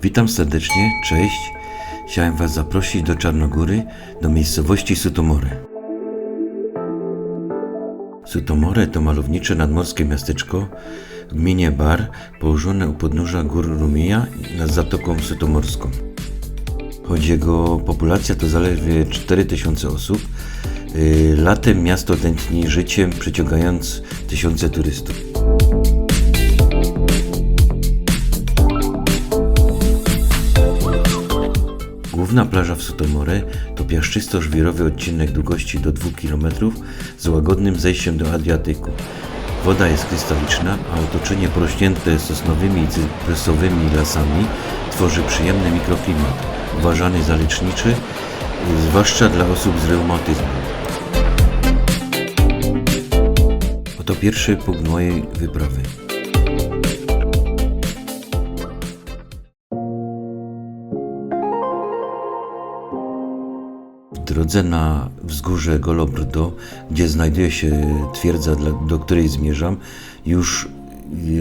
Witam serdecznie, cześć. Chciałem Was zaprosić do Czarnogóry, do miejscowości Sutomore. Sutomore to malownicze nadmorskie miasteczko w gminie Bar, położone u podnóża gór Rumija nad Zatoką Sutomorską. Choć jego populacja to zaledwie 4000 osób, latem miasto tętni życiem, przyciągając tysiące turystów. Główna plaża w Sutomore to piaszczysto-żwirowy odcinek długości do 2 km z łagodnym zejściem do Adriatyku. Woda jest krystaliczna, a otoczenie porośnięte sosnowymi i cyprusowymi lasami tworzy przyjemny mikroklimat, uważany za leczniczy, zwłaszcza dla osób z reumatyzmem. Oto pierwszy punkt mojej wyprawy. W drodze na wzgórze Golobrdo, gdzie znajduje się twierdza, do której zmierzam, już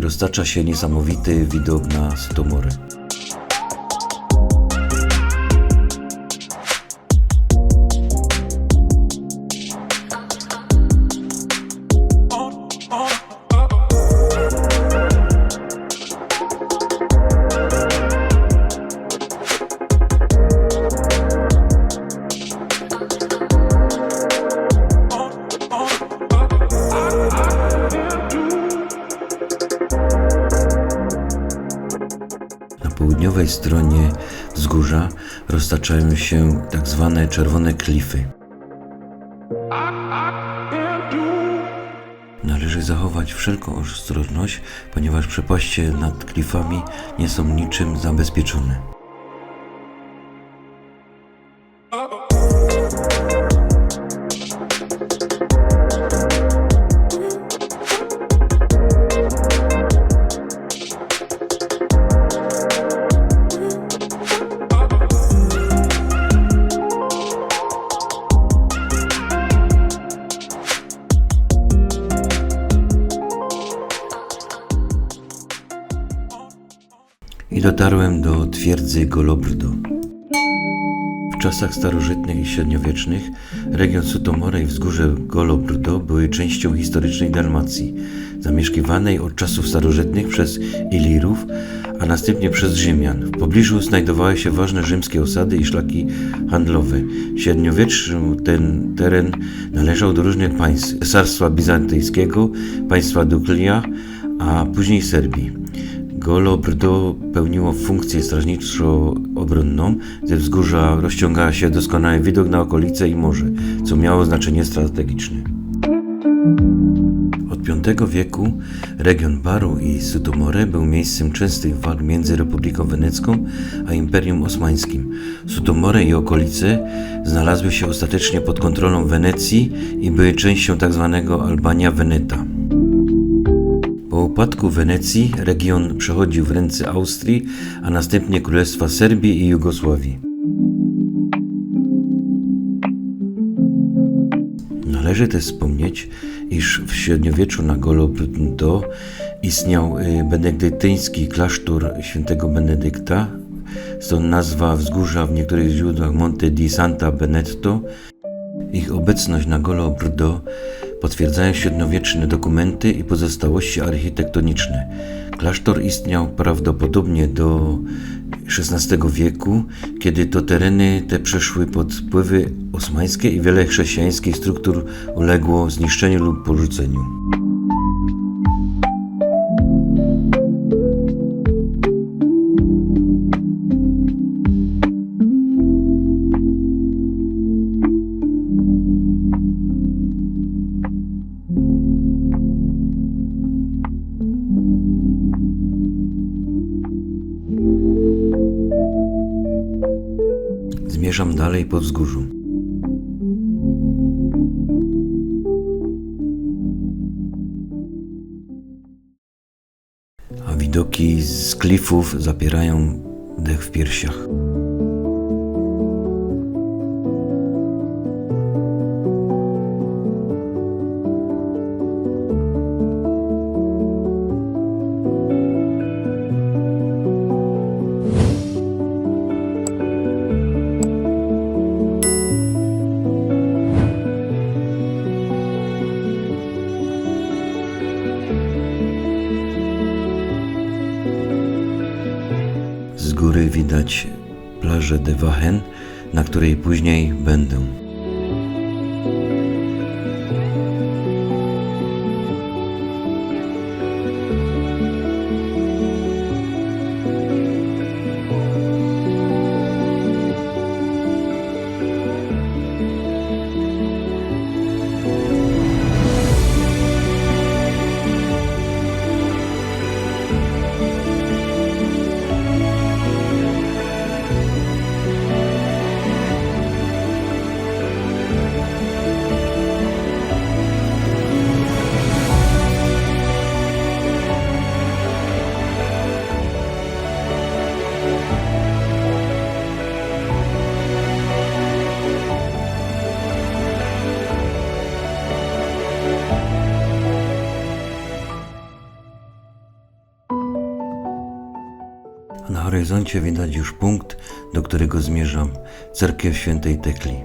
roztacza się niesamowity widok na Sutomore. Na południowej stronie wzgórza roztaczają się tak zwane czerwone klify. Należy zachować wszelką ostrożność, ponieważ przepaście nad klifami nie są niczym zabezpieczone. I dotarłem do twierdzy Golobrdo. W czasach starożytnych i średniowiecznych region Sutomore i wzgórze Golobrdo były częścią historycznej Dalmacji, zamieszkiwanej od czasów starożytnych przez Ilirów, a następnie przez Rzymian. W pobliżu znajdowały się ważne rzymskie osady i szlaki handlowe. W średniowieczu ten teren należał do różnych państw: Cesarstwa Bizantyjskiego, państwa Duklia, a później Serbii. Golobrdo pełniło funkcję strażniczo-obronną. Ze wzgórza rozciągał się doskonały widok na okolice i morze, co miało znaczenie strategiczne. Od V wieku region Baru i Sutomore był miejscem częstych walk między Republiką Wenecką a Imperium Osmańskim. Sutomore i okolice znalazły się ostatecznie pod kontrolą Wenecji i były częścią tzw. Albania Veneta. Po upadku Wenecji region przechodził w ręce Austrii, a następnie Królestwa Serbii i Jugosławii. Należy też wspomnieć, iż w średniowieczu na Golobrdo istniał benedyktyński klasztor świętego Benedykta, stąd nazwa wzgórza w niektórych źródłach Monte di Santa Benedetto. Ich obecność na Golobrdo potwierdzają średniowieczne dokumenty i pozostałości architektoniczne. Klasztor istniał prawdopodobnie do XVI wieku, kiedy to tereny te przeszły pod wpływy osmańskie i wiele chrześcijańskich struktur uległo zniszczeniu lub porzuceniu. Zmierzam dalej po wzgórzu. A widoki z klifów zapierają dech w piersiach. góry widać plażę de Wachen, na której później będę. Na horyzoncie widać już punkt, do którego zmierzam – cerkiew świętej Tekli.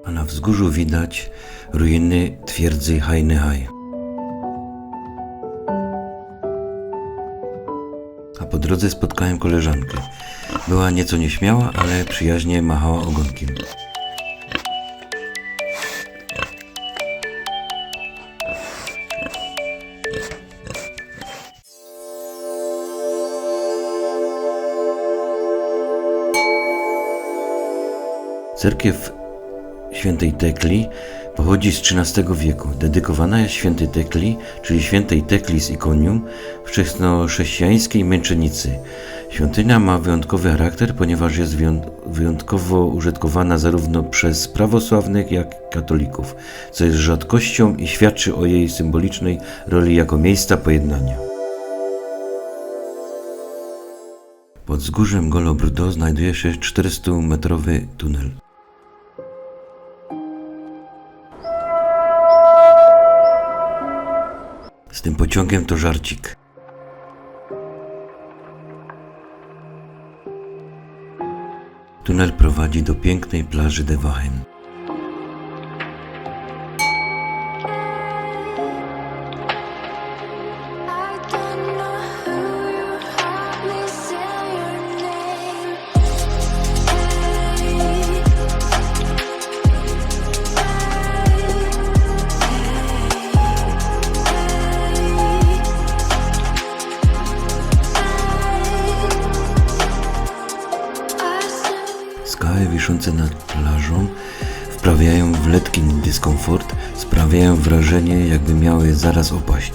A na wzgórzu widać ruiny twierdzy Hajnehaj. A po drodze spotkałem koleżankę. Była nieco nieśmiała, ale przyjaźnie machała ogonkiem. Cerkiew świętej Tekli pochodzi z XIII wieku. Dedykowana jest świętej Tekli, czyli świętej Tekli z Ikonium, wczesnochrześcijańskiej męczennicy. Świątynia ma wyjątkowy charakter, ponieważ jest wyjątkowo użytkowana zarówno przez prawosławnych, jak katolików, co jest rzadkością i świadczy o jej symbolicznej roli jako miejsca pojednania. Pod wzgórzem Golo-Brdo znajduje się 400-metrowy tunel. Z tym pociągiem to żarcik. Tunel prowadzi do pięknej plaży de Wachen. Skały wiszące nad plażą wprawiają w letki dyskomfort, sprawiają wrażenie, jakby miały zaraz opaść.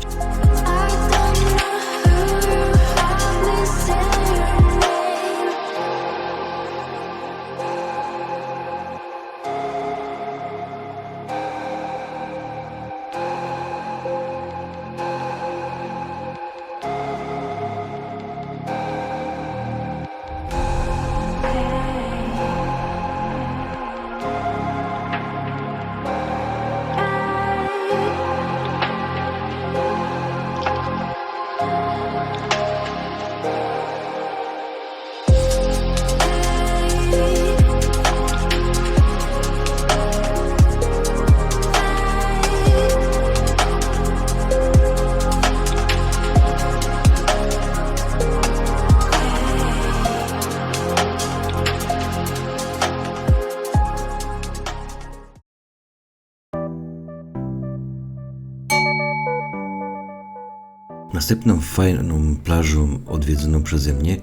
Następną fajną plażą odwiedzoną przeze mnie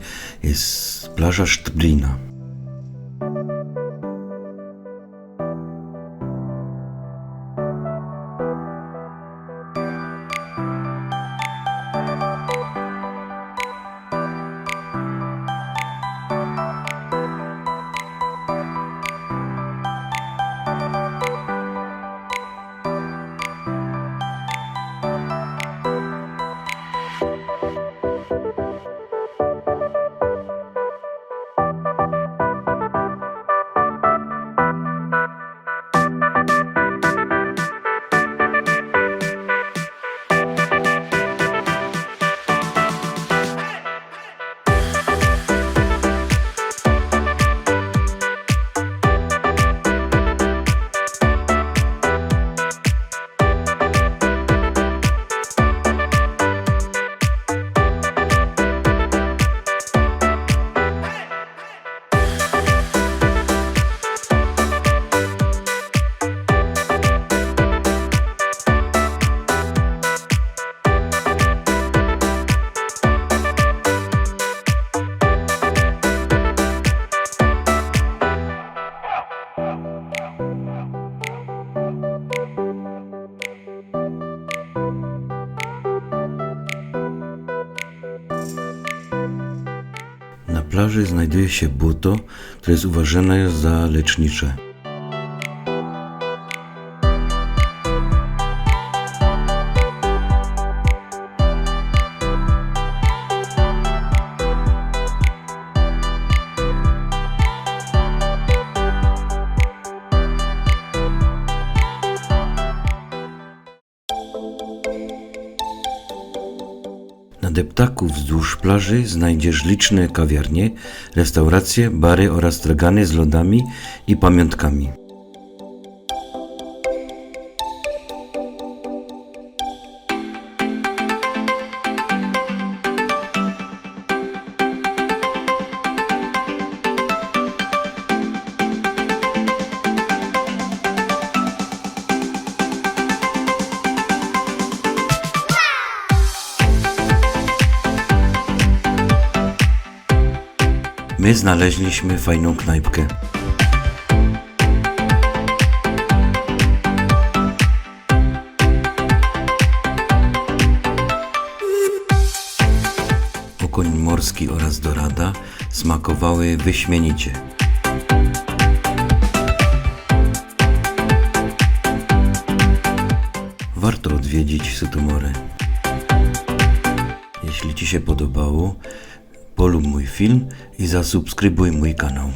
jest plaża Sztbrina. plaży znajduje się błoto, które jest uważane za lecznicze. Na deptaku wzdłuż plaży znajdziesz liczne kawiarnie, restauracje, bary oraz stragany z lodami i pamiątkami. My znaleźliśmy fajną knajpkę. Okoń morski oraz dorada smakowały wyśmienicie. Warto odwiedzić Sutomorę. Jeśli Ci się podobało, polub mój film i zasubskrybuj mój kanał.